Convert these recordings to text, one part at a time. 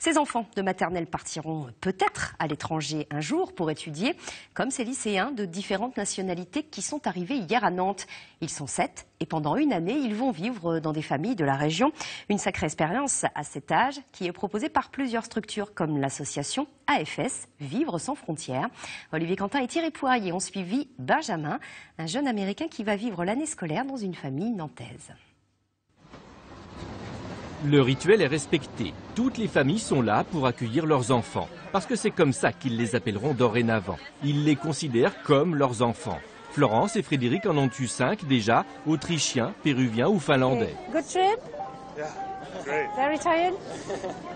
Ces enfants de maternelle partiront peut-être à l'étranger un jour pour étudier, comme ces lycéens de différentes nationalités qui sont arrivés hier à Nantes. Ils sont 7 et pendant une année, ils vont vivre dans des familles de la région. Une sacrée expérience à cet âge qui est proposée par plusieurs structures comme l'association AFS, Vivre sans frontières. Olivier Quentin et Thierry Poirier ont suivi Benjamin, un jeune Américain qui va vivre l'année scolaire dans une famille nantaise. Le rituel est respecté. Toutes les familles sont là pour accueillir leurs enfants. Parce que c'est comme ça qu'ils les appelleront dorénavant. Ils les considèrent comme leurs enfants. Florence et Frédéric en ont eu 5 déjà, autrichiens, péruviens ou finlandais. Good trip? Yeah, great. Very tired?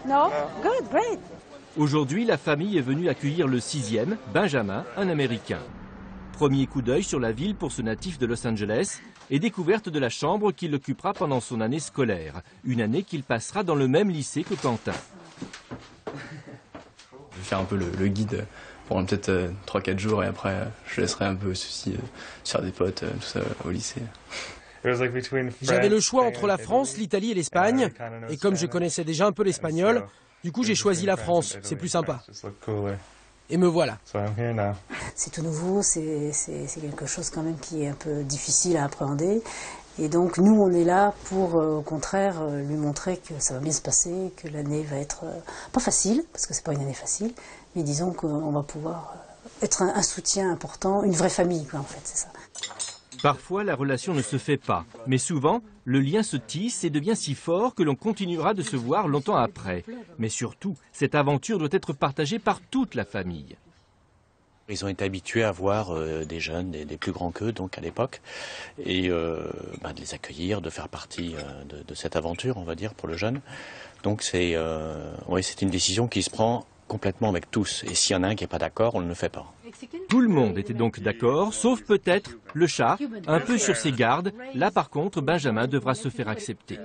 No? Good, great. Aujourd'hui, la famille est venue accueillir le 6e, Benjamin, un Américain. Premier coup d'œil sur la ville pour ce natif de Los Angeles et découverte de la chambre qu'il occupera pendant son année scolaire. Une année qu'il passera dans le même lycée que Quentin. Je vais faire un peu le guide pendant peut-être 3-4 jours et après je laisserai un peu ceci sur des potes, tout ça au lycée. J'avais le choix entre la France, l'Italie et l'Espagne. Et comme je connaissais déjà un peu l'espagnol, du coup j'ai choisi la France, c'est plus sympa. Et me voilà. C'est tout nouveau, c'est quelque chose quand même qui est un peu difficile à appréhender. Et donc nous on est là pour au contraire lui montrer que ça va bien se passer, que l'année va être pas facile, parce que c'est pas une année facile, mais disons qu'on va pouvoir être un soutien important, une vraie famille quoi en fait, c'est ça. Parfois, la relation ne se fait pas, mais souvent, le lien se tisse et devient si fort que l'on continuera de se voir longtemps après. Mais surtout, cette aventure doit être partagée par toute la famille. Ils ont été habitués à voir des jeunes, des plus grands qu'eux, donc à l'époque, et de les accueillir, de faire partie de cette aventure, on va dire, pour le jeune. Donc c'est une décision qui se prend complètement avec tous. Et s'il y en a un qui n'est pas d'accord, on ne le fait pas. Tout le monde était donc d'accord, sauf peut-être le chat, un peu sur ses gardes. Là, par contre, Benjamin devra se faire accepter.